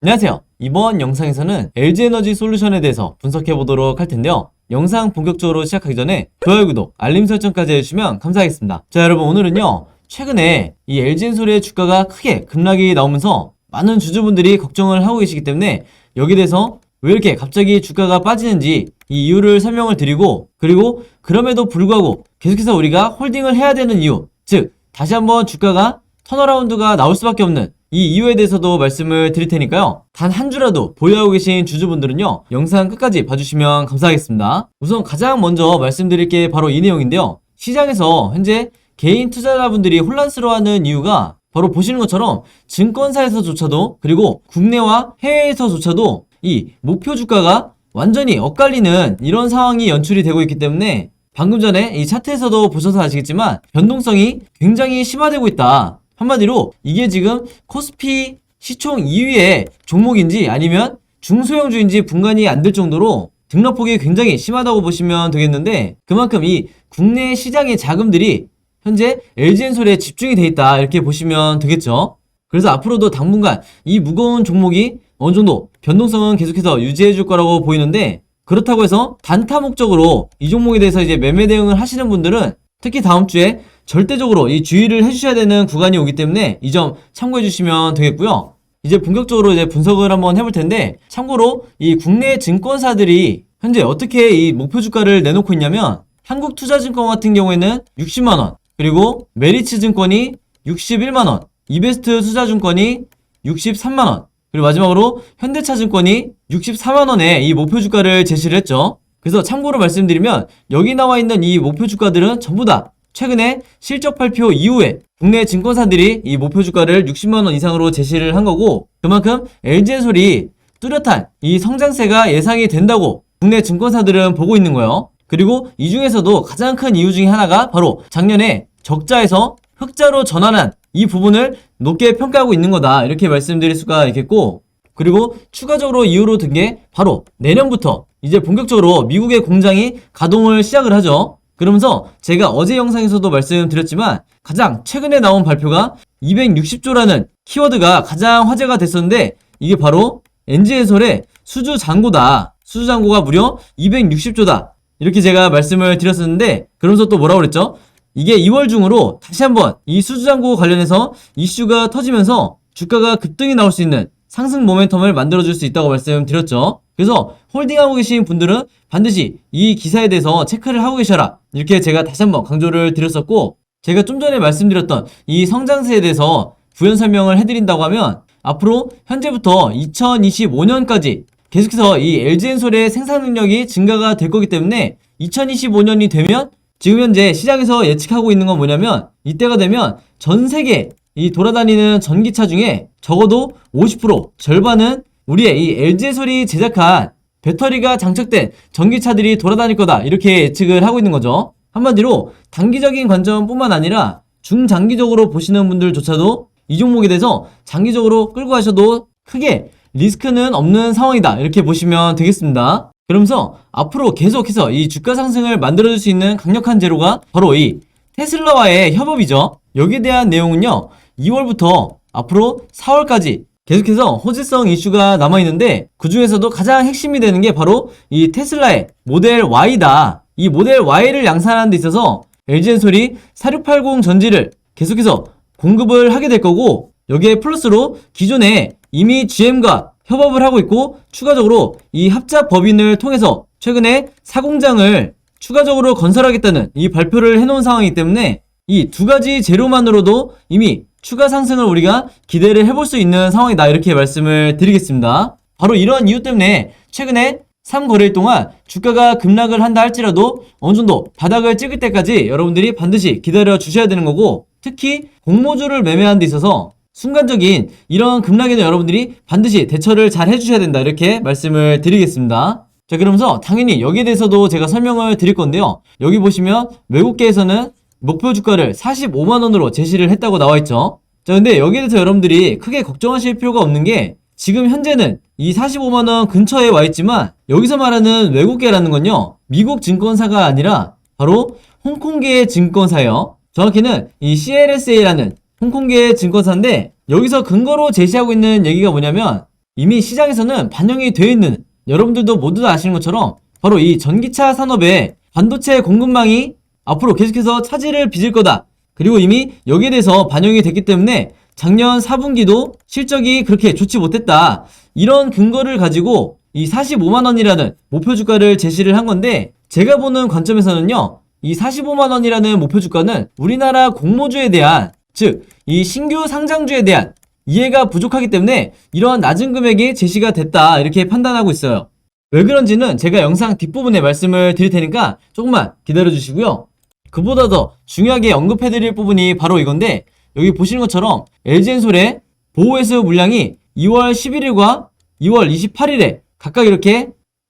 안녕하세요. 이번 영상에서는 LG에너지 솔루션에 대해서 분석해 보도록 할 텐데요. 영상 본격적으로 시작하기 전에 좋아요, 구독, 알림 설정까지 해주시면 감사하겠습니다. 자, 여러분, 오늘은요, 최근에 이 LG엔솔의 주가가 크게 급락이 나오면서 많은 주주분들이 걱정을 하고 계시기 때문에 여기에 대해서 왜 이렇게 갑자기 주가가 빠지는지 이 이유를 설명을 드리고, 그리고 그럼에도 불구하고 계속해서 우리가 홀딩을 해야 되는 이유, 즉 다시 한번 주가가 턴어라운드가 나올 수밖에 없는 이 이유에 대해서도 말씀을 드릴 테니까요. 단 한 주라도 보유하고 계신 주주분들은요, 영상 끝까지 봐주시면 감사하겠습니다. 우선 가장 먼저 말씀드릴 게 바로 이 내용인데요. 시장에서 현재 개인 투자자분들이 혼란스러워하는 이유가 바로 보시는 것처럼 증권사에서조차도, 그리고 국내와 해외에서조차도 이 목표 주가가 완전히 엇갈리는 이런 상황이 연출이 되고 있기 때문에 방금 전에 이 차트에서도 보셔서 아시겠지만 변동성이 굉장히 심화되고 있다. 한마디로 이게 지금 코스피 시총 2위의 종목인지 아니면 중소형주인지 분간이 안 될 정도로 등락폭이 굉장히 심하다고 보시면 되겠는데, 그만큼 이 국내 시장의 자금들이 현재 LG엔솔에 집중이 돼 있다, 이렇게 보시면 되겠죠. 그래서 앞으로도 당분간 이 무거운 종목이 어느 정도 변동성은 계속해서 유지해 줄 거라고 보이는데, 그렇다고 해서 단타 목적으로 이 종목에 대해서 이제 매매 대응을 하시는 분들은 특히 다음 주에 절대적으로 이 주의를 해주셔야 되는 구간이 오기 때문에 이 점 참고해 주시면 되겠고요. 이제 본격적으로 이제 분석을 한번 해볼 텐데, 참고로 이 국내 증권사들이 현재 어떻게 이 목표 주가를 내놓고 있냐면, 한국투자증권 같은 경우에는 60만원, 그리고 메리츠증권이 61만원, 이베스트 투자증권이 63만원, 그리고 마지막으로 현대차증권이 64만원에 이 목표 주가를 제시를 했죠. 그래서 참고로 말씀드리면 여기 나와 있는 이 목표 주가들은 전부 다 최근에 실적 발표 이후에 국내 증권사들이 이 목표 주가를 60만원 이상으로 제시를 한 거고, 그만큼 LG엔솔이 뚜렷한 이 성장세가 예상이 된다고 국내 증권사들은 보고 있는 거예요. 그리고 이 중에서도 가장 큰 이유 중에 하나가 바로 작년에 적자에서 흑자로 전환한 이 부분을 높게 평가하고 있는 거다, 이렇게 말씀드릴 수가 있겠고, 그리고 추가적으로 이유로 든 게 바로 내년부터 이제 본격적으로 미국의 공장이 가동을 시작을 하죠. 그러면서 제가 어제 영상에서도 말씀드렸지만 가장 최근에 나온 발표가 260조라는 키워드가 가장 화제가 됐었는데, 이게 바로 LG엔솔의 수주 잔고다. 수주 잔고가 무려 260조다. 이렇게 제가 말씀을 드렸었는데, 그러면서 또 뭐라고 그랬죠? 이게 2월 중으로 다시 한번 이 수주 잔고 관련해서 이슈가 터지면서 주가가 급등이 나올 수 있는 상승 모멘텀을 만들어줄 수 있다고 말씀드렸죠. 그래서 홀딩하고 계신 분들은 반드시 이 기사에 대해서 체크를 하고 계셔라, 이렇게 제가 다시 한번 강조를 드렸었고, 제가 좀 전에 말씀드렸던 이 성장세에 대해서 부연 설명을 해드린다고 하면 앞으로 현재부터 2025년까지 계속해서 이 LG엔솔의 생산 능력이 증가가 될 거기 때문에 2025년이 되면 지금 현재 시장에서 예측하고 있는 건 뭐냐면, 이때가 되면 전 세계 이 돌아다니는 전기차 중에 적어도 50%, 절반은 우리의 이 LG엔솔이 제작한 배터리가 장착된 전기차들이 돌아다닐 거다, 이렇게 예측을 하고 있는 거죠. 한마디로 단기적인 관점뿐만 아니라 중장기적으로 보시는 분들조차도 이 종목에 대해서 장기적으로 끌고 가셔도 크게 리스크는 없는 상황이다, 이렇게 보시면 되겠습니다. 그러면서 앞으로 계속해서 이 주가 상승을 만들어줄 수 있는 강력한 재료가 바로 이 테슬라와의 협업이죠. 여기에 대한 내용은요, 2월부터 앞으로 4월까지 계속해서 호재성 이슈가 남아있는데, 그 중에서도 가장 핵심이 되는 게 바로 이 테슬라의 모델 Y다. 이 모델 Y를 양산하는 데 있어서 LG엔솔이 4680 전지를 계속해서 공급을 하게 될 거고, 여기에 플러스로 기존에 이미 GM과 협업을 하고 있고, 추가적으로 이 합작 법인을 통해서 최근에 사공장을 추가적으로 건설하겠다는 이 발표를 해놓은 상황이기 때문에 이 두 가지 재료만으로도 이미 추가 상승을 우리가 기대를 해볼 수 있는 상황이다, 이렇게 말씀을 드리겠습니다. 바로 이런 이유 때문에 최근에 3거래일 동안 주가가 급락을 한다 할지라도 어느 정도 바닥을 찍을 때까지 여러분들이 반드시 기다려 주셔야 되는 거고, 특히 공모주를 매매하는 데 있어서 순간적인 이런 급락에는 여러분들이 반드시 대처를 잘 해주셔야 된다, 이렇게 말씀을 드리겠습니다. 자, 그러면서 당연히 여기에 대해서도 제가 설명을 드릴 건데요. 여기 보시면 외국계에서는 목표 주가를 45만원으로 제시를 했다고 나와있죠. 자, 근데 여기에 대해서 여러분들이 크게 걱정하실 필요가 없는 게, 지금 현재는 이 45만원 근처에 와있지만 여기서 말하는 외국계라는 건요, 미국 증권사가 아니라 바로 홍콩계의 증권사예요. 정확히는 이 CLSA라는 홍콩계의 증권사인데, 여기서 근거로 제시하고 있는 얘기가 뭐냐면 이미 시장에서는 반영이 되어 있는, 여러분들도 모두 다 아시는 것처럼 바로 이 전기차 산업의 반도체 공급망이 앞으로 계속해서 차질을 빚을 거다. 그리고 이미 여기에 대해서 반영이 됐기 때문에 작년 4분기도 실적이 그렇게 좋지 못했다. 이런 근거를 가지고 이 45만원이라는 목표 주가를 제시를 한 건데, 제가 보는 관점에서는요, 이 45만원이라는 목표 주가는 우리나라 공모주에 대한, 즉 이 신규 상장주에 대한 이해가 부족하기 때문에 이러한 낮은 금액이 제시가 됐다, 이렇게 판단하고 있어요. 왜 그런지는 제가 영상 뒷부분에 말씀을 드릴 테니까 조금만 기다려 주시고요. 그보다 더 중요하게 언급해 드릴 부분이 바로 이건데, 여기 보시는 것처럼 LG엔솔의 보호회수 물량이 2월 11일과 2월 28일에 각각 이렇게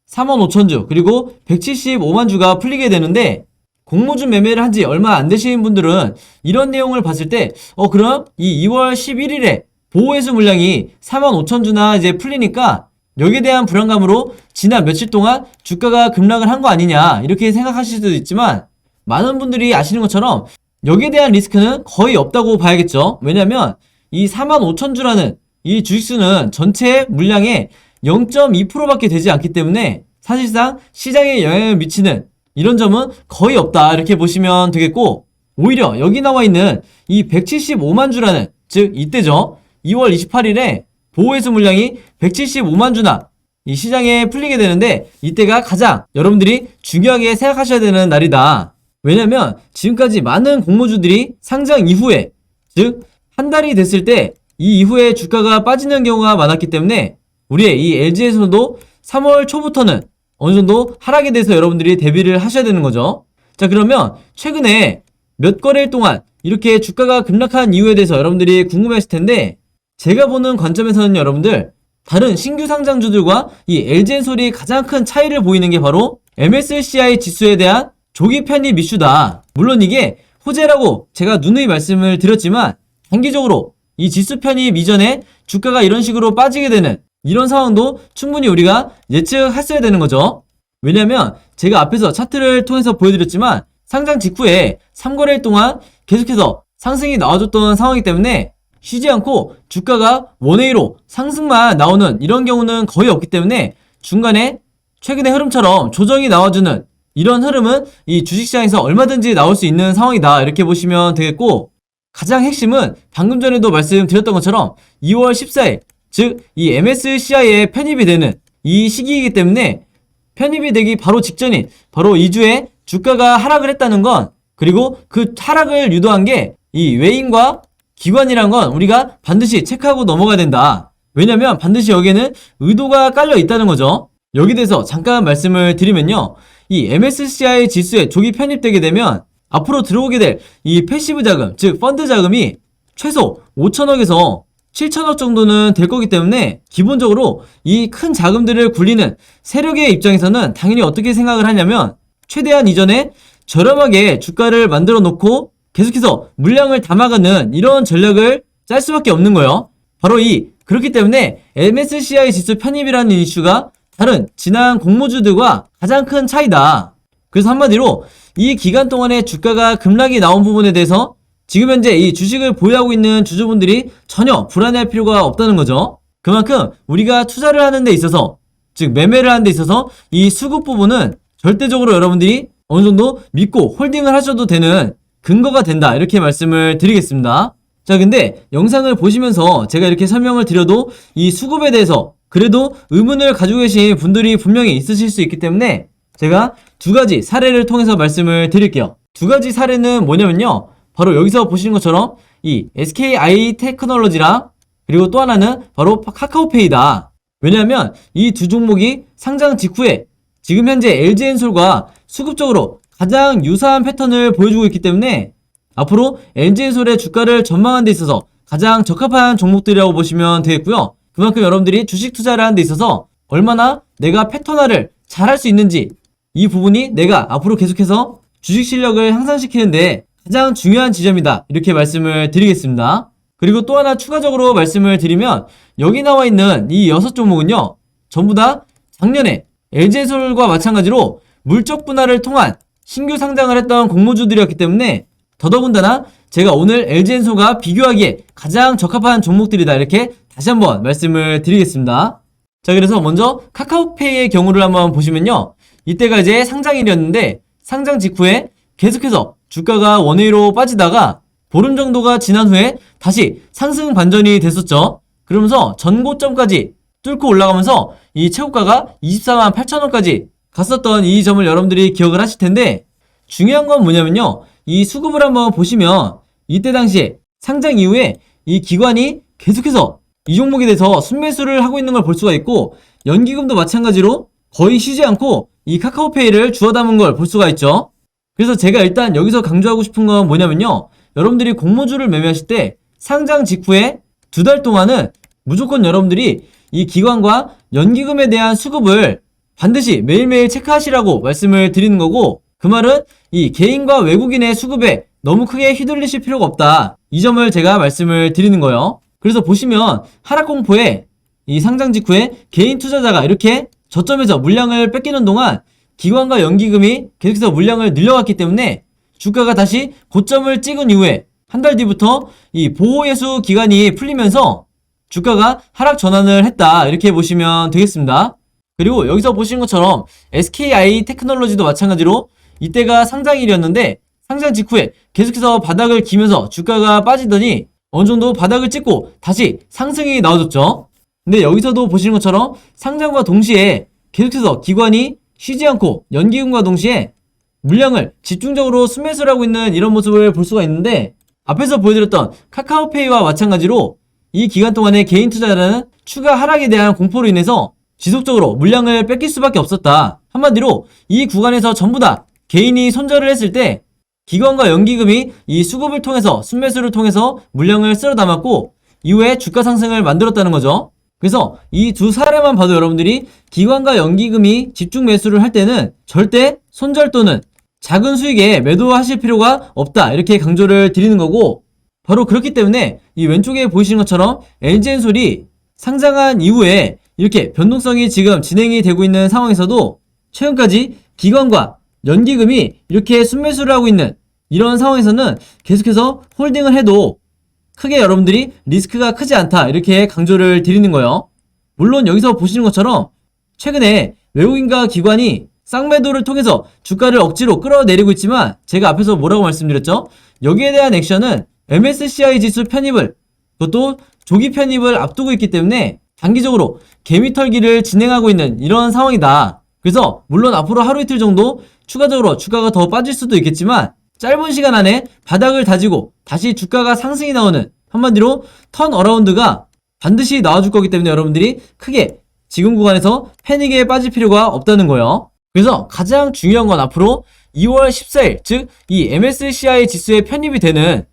45,000주 그리고 175만 주가 풀리게 되는데, 공모주 매매를 한 지 얼마 안 되신 분들은 이런 내용을 봤을 때 그럼 이 2월 11일에 보호회수 물량이 45,000주나 이제 풀리니까 여기에 대한 불안감으로 지난 며칠 동안 주가가 급락을 한 거 아니냐, 이렇게 생각하실 수도 있지만, 많은 분들이 아시는 것처럼 여기에 대한 리스크는 거의 없다고 봐야겠죠. 왜냐면 이 45,000주라는 이 주식수는 전체 물량의 0.2%밖에 되지 않기 때문에 사실상 시장에 영향을 미치는 이런 점은 거의 없다, 이렇게 보시면 되겠고, 오히려 여기 나와 있는 이 175만 주라는, 즉 이때죠, 2월 28일에 보호회수 물량이 175만 주나 이 시장에 풀리게 되는데, 이때가 가장 여러분들이 중요하게 생각하셔야 되는 날이다. 왜냐면 지금까지 많은 공모주들이 상장 이후에, 즉 한 달이 됐을 때 이 이후에 주가가 빠지는 경우가 많았기 때문에 우리의 이 LG에서도 3월 초부터는 어느 정도 하락에 대해서 여러분들이 대비를 하셔야 되는 거죠. 자, 그러면 최근에 몇 거래일 동안 이렇게 주가가 급락한 이유에 대해서 여러분들이 궁금해하실 텐데, 제가 보는 관점에서는 여러분들, 다른 신규 상장주들과 이 LG엔솔이 가장 큰 차이를 보이는 게 바로 MSCI 지수에 대한 조기 편입 이슈다. 물론 이게 호재라고 제가 누누이 말씀을 드렸지만, 단기적으로 이 지수 편입 이전에 주가가 이런 식으로 빠지게 되는 이런 상황도 충분히 우리가 예측했어야 되는 거죠. 왜냐면 제가 앞에서 차트를 통해서 보여드렸지만, 상장 직후에 3거래일 동안 계속해서 상승이 나와줬던 상황이기 때문에 쉬지 않고 주가가 원웨이로 상승만 나오는 이런 경우는 거의 없기 때문에, 중간에 최근의 흐름처럼 조정이 나와주는 이런 흐름은 이 주식시장에서 얼마든지 나올 수 있는 상황이다, 이렇게 보시면 되겠고, 가장 핵심은 방금 전에도 말씀드렸던 것처럼 2월 14일, 즉 이 MSCI에 편입이 되는 이 시기이기 때문에, 편입이 되기 바로 직전인 바로 2주에 주가가 하락을 했다는 건, 그리고 그 하락을 유도한 게 이 외인과 기관이란 건 우리가 반드시 체크하고 넘어가야 된다. 왜냐면 반드시 여기에는 의도가 깔려 있다는 거죠. 여기 대해서 잠깐 말씀을 드리면요, 이 MSCI 지수에 조기 편입되게 되면 앞으로 들어오게 될 이 패시브 자금, 즉 펀드 자금이 최소 5천억에서 7천억 정도는 될 거기 때문에, 기본적으로 이 큰 자금들을 굴리는 세력의 입장에서는 당연히 어떻게 생각을 하냐면, 최대한 이전에 저렴하게 주가를 만들어 놓고 계속해서 물량을 담아가는 이런 전략을 짤 수밖에 없는 거예요. 바로 그렇기 때문에 MSCI 지수 편입이라는 이슈가 다른 지난 공모주들과 가장 큰 차이다. 그래서 한마디로 이 기간 동안에 주가가 급락이 나온 부분에 대해서 지금 현재 이 주식을 보유하고 있는 주주분들이 전혀 불안해할 필요가 없다는 거죠. 그만큼 우리가 투자를 하는 데 있어서, 즉 매매를 하는 데 있어서 이 수급 부분은 절대적으로 여러분들이 어느 정도 믿고 홀딩을 하셔도 되는 근거가 된다, 이렇게 말씀을 드리겠습니다. 자, 근데 영상을 보시면서 제가 이렇게 설명을 드려도 이 수급에 대해서 그래도 의문을 가지고 계신 분들이 분명히 있으실 수 있기 때문에 제가 두 가지 사례를 통해서 말씀을 드릴게요. 두 가지 사례는 뭐냐면요, 바로 여기서 보시는 것처럼 이 SKI 테크놀로지랑, 그리고 또 하나는 바로 카카오페이다. 왜냐하면 이 두 종목이 상장 직후에 지금 현재 LG엔솔과 수급적으로 가장 유사한 패턴을 보여주고 있기 때문에 앞으로 LG엔솔의 주가를 전망하는 데 있어서 가장 적합한 종목들이라고 보시면 되겠고요. 그만큼 여러분들이 주식 투자를 하는 데 있어서 얼마나 내가 패턴화를 잘 할 수 있는지, 이 부분이 내가 앞으로 계속해서 주식 실력을 향상시키는데 가장 중요한 지점이다, 이렇게 말씀을 드리겠습니다. 그리고 또 하나 추가적으로 말씀을 드리면, 여기 나와 있는 이 6종목은요 전부 다 작년에 LG엔솔과 마찬가지로 물적 분할을 통한 신규 상장을 했던 공모주들이었기 때문에, 더더군다나 제가 오늘 LG엔솔과 비교하기에 가장 적합한 종목들이다, 이렇게 다시 한번 말씀을 드리겠습니다. 자, 그래서 먼저 카카오페이의 경우를 한번 보시면요. 이때가 이제 상장일이었는데 상장 직후에 계속해서 주가가 원웨이로 빠지다가 보름 정도가 지난 후에 다시 상승 반전이 됐었죠. 그러면서 전고점까지 뚫고 올라가면서 이 최고가가 24만 8천원까지 갔었던 이 점을 여러분들이 기억을 하실 텐데, 중요한 건 뭐냐면요. 이 수급을 한번 보시면 이때 당시에 상장 이후에 이 기관이 계속해서 이 종목에 대해서 순매수를 하고 있는 걸 볼 수가 있고, 연기금도 마찬가지로 거의 쉬지 않고 이 카카오페이를 주워 담은 걸 볼 수가 있죠. 그래서 제가 일단 여기서 강조하고 싶은 건 뭐냐면요. 여러분들이 공모주를 매매하실 때 상장 직후에 2달 동안은 무조건 여러분들이 이 기관과 연기금에 대한 수급을 반드시 매일매일 체크하시라고 말씀을 드리는 거고, 그 말은 이 개인과 외국인의 수급에 너무 크게 휘둘리실 필요가 없다, 이 점을 제가 말씀을 드리는 거예요. 그래서 보시면 하락공포에 이 상장 직후에 개인 투자자가 이렇게 저점에서 물량을 뺏기는 동안 기관과 연기금이 계속해서 물량을 늘려갔기 때문에 주가가 다시 고점을 찍은 이후에 한 달 뒤부터 이 보호예수 기간이 풀리면서 주가가 하락 전환을 했다, 이렇게 보시면 되겠습니다. 그리고 여기서 보시는 것처럼 SKI 테크놀로지도 마찬가지로 이때가 상장일이었는데 상장 직후에 계속해서 바닥을 기면서 주가가 빠지더니 어느정도 바닥을 찍고 다시 상승이 나와줬죠. 근데 여기서도 보시는 것처럼 상장과 동시에 계속해서 기관이 쉬지 않고 연기금과 동시에 물량을 집중적으로 순매수를 하고 있는 이런 모습을 볼 수가 있는데, 앞에서 보여드렸던 카카오페이와 마찬가지로 이 기간 동안에 개인 투자자는 추가 하락에 대한 공포로 인해서 지속적으로 물량을 뺏길 수밖에 없었다. 한마디로 이 구간에서 전부 다 개인이 손절을 했을 때 기관과 연기금이 이 수급을 통해서 순매수를 통해서 물량을 쓸어 담았고 이후에 주가 상승을 만들었다는 거죠. 그래서 이 두 사례만 봐도 여러분들이 기관과 연기금이 집중 매수를 할 때는 절대 손절 또는 작은 수익에 매도하실 필요가 없다, 이렇게 강조를 드리는 거고, 바로 그렇기 때문에 이 왼쪽에 보이시는 것처럼 LG엔솔이 상장한 이후에 이렇게 변동성이 지금 진행이 되고 있는 상황에서도 최근까지 기관과 연기금이 이렇게 순매수를 하고 있는 이런 상황에서는 계속해서 홀딩을 해도 크게 여러분들이 리스크가 크지 않다, 이렇게 강조를 드리는 거예요. 물론 여기서 보시는 것처럼 최근에 외국인과 기관이 쌍매도를 통해서 주가를 억지로 끌어내리고 있지만, 제가 앞에서 뭐라고 말씀드렸죠? 여기에 대한 액션은 MSCI 지수 편입을, 그것도 조기 편입을 앞두고 있기 때문에 단기적으로 개미털기를 진행하고 있는 이런 상황이다. 그래서 물론 앞으로 하루 이틀 정도 추가적으로 주가가 더 빠질 수도 있겠지만 짧은 시간 안에 바닥을 다지고 다시 주가가 상승이 나오는, 한마디로 턴어라운드가 반드시 나와줄 거기 때문에 여러분들이 크게 지금 구간에서 패닉에 빠질 필요가 없다는 거예요. 그래서 가장 중요한 건 앞으로 2월 14일, 즉 이 MSCI 지수에 편입이 되는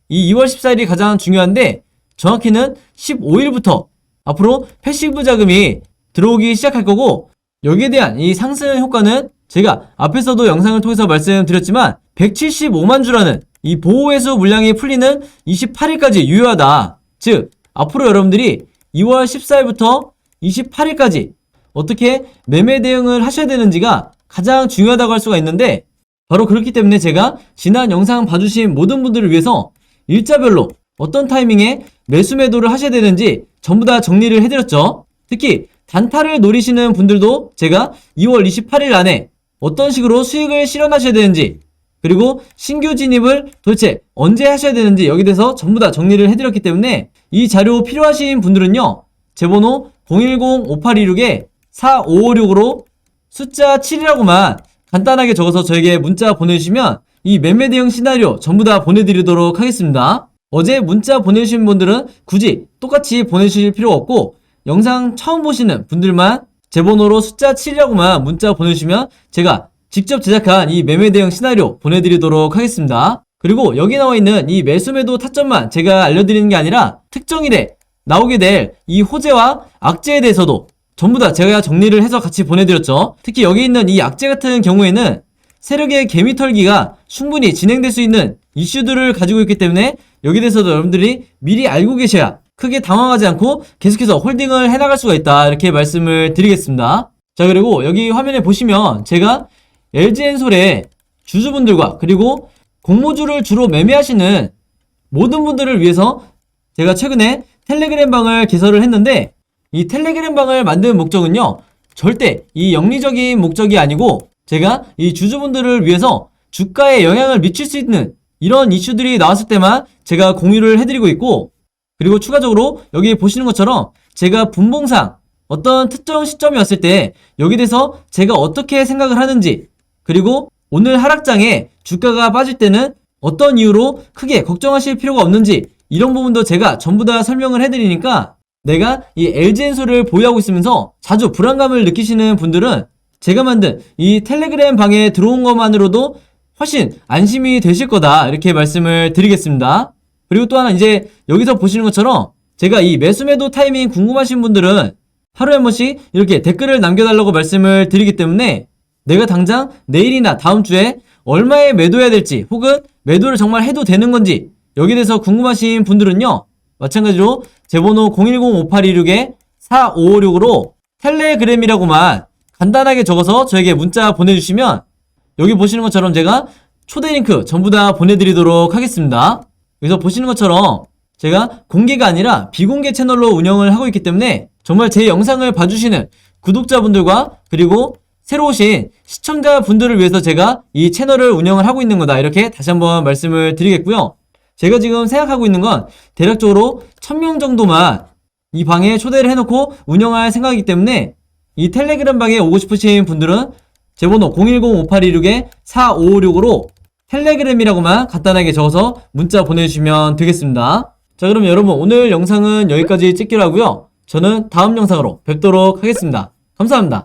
이 2월 14일이 가장 중요한데, 정확히는 15일부터 앞으로 패시브 자금이 들어오기 시작할 거고, 여기에 대한 이 상승 효과는 제가 앞에서도 영상을 통해서 말씀드렸지만 175만 주라는 이 보호회수 물량이 풀리는 28일까지 유효하다. 즉 앞으로 여러분들이 2월 14일부터 28일까지 어떻게 매매 대응을 하셔야 되는지가 가장 중요하다고 할 수가 있는데, 바로 그렇기 때문에 제가 지난 영상 봐주신 모든 분들을 위해서 일자별로 어떤 타이밍에 매수 매도를 하셔야 되는지 전부 다 정리를 해드렸죠. 특히 단타를 노리시는 분들도 제가 2월 28일 안에 어떤 식으로 수익을 실현하셔야 되는지, 그리고 신규 진입을 도대체 언제 하셔야 되는지 여기 대해서 전부 다 정리를 해드렸기 때문에 이 자료 필요하신 분들은요, 제 번호 010-5826-4556으로 숫자 7이라고만 간단하게 적어서 저에게 문자 보내주시면 이 매매 대응 시나리오 전부 다 보내드리도록 하겠습니다. 어제 문자 보내주신 분들은 굳이 똑같이 보내주실 필요가 없고, 영상 처음 보시는 분들만 제 번호로 숫자 7이라고만 문자 보내주시면 제가 직접 제작한 이 매매 대응 시나리오 보내드리도록 하겠습니다. 그리고 여기 나와 있는 이 매수 매도 타점만 제가 알려드리는 게 아니라 특정일에 나오게 될 이 호재와 악재에 대해서도 전부 다 제가 정리를 해서 같이 보내드렸죠. 특히 여기 있는 이 악재 같은 경우에는 세력의 개미털기가 충분히 진행될 수 있는 이슈들을 가지고 있기 때문에 여기에 대해서도 여러분들이 미리 알고 계셔야 크게 당황하지 않고 계속해서 홀딩을 해나갈 수가 있다, 이렇게 말씀을 드리겠습니다. 자, 그리고 여기 화면에 보시면 제가 LG엔솔의 주주분들과 그리고 공모주를 주로 매매하시는 모든 분들을 위해서 제가 최근에 텔레그램 방을 개설을 했는데, 이 텔레그램 방을 만든 목적은요, 절대 이 영리적인 목적이 아니고 제가 이 주주분들을 위해서 주가에 영향을 미칠 수 있는 이런 이슈들이 나왔을 때만 제가 공유를 해드리고 있고, 그리고 추가적으로 여기 보시는 것처럼 제가 분봉상 어떤 특정 시점이 왔을 때 여기 대해서 제가 어떻게 생각을 하는지, 그리고 오늘 하락장에 주가가 빠질 때는 어떤 이유로 크게 걱정하실 필요가 없는지, 이런 부분도 제가 전부 다 설명을 해드리니까 내가 이 LG엔솔을 보유하고 있으면서 자주 불안감을 느끼시는 분들은 제가 만든 이 텔레그램 방에 들어온 것만으로도 훨씬 안심이 되실 거다, 이렇게 말씀을 드리겠습니다. 그리고 또 하나, 이제 여기서 보시는 것처럼 제가 이 매수 매도 타이밍 궁금하신 분들은 하루에 한 번씩 이렇게 댓글을 남겨달라고 말씀을 드리기 때문에 내가 당장 내일이나 다음 주에 얼마에 매도해야 될지, 혹은 매도를 정말 해도 되는 건지 여기에 대해서 궁금하신 분들은요, 마찬가지로 제 번호 010-5826-4556으로 텔레그램이라고만 간단하게 적어서 저에게 문자 보내주시면 여기 보시는 것처럼 제가 초대 링크 전부 다 보내드리도록 하겠습니다. 여기서 보시는 것처럼 제가 공개가 아니라 비공개 채널로 운영을 하고 있기 때문에 정말 제 영상을 봐주시는 구독자분들과 그리고 새로 오신 시청자분들을 위해서 제가 이 채널을 운영을 하고 있는 거다, 이렇게 다시 한번 말씀을 드리겠고요. 제가 지금 생각하고 있는 건 대략적으로 1000명 정도만 이 방에 초대를 해놓고 운영할 생각이기 때문에 이 텔레그램 방에 오고 싶으신 분들은 제 번호 010-5826-4556으로 텔레그램이라고만 간단하게 적어서 문자 보내주시면 되겠습니다. 자, 그럼 여러분, 오늘 영상은 여기까지 찍기로 하고요. 저는 다음 영상으로 뵙도록 하겠습니다. 감사합니다.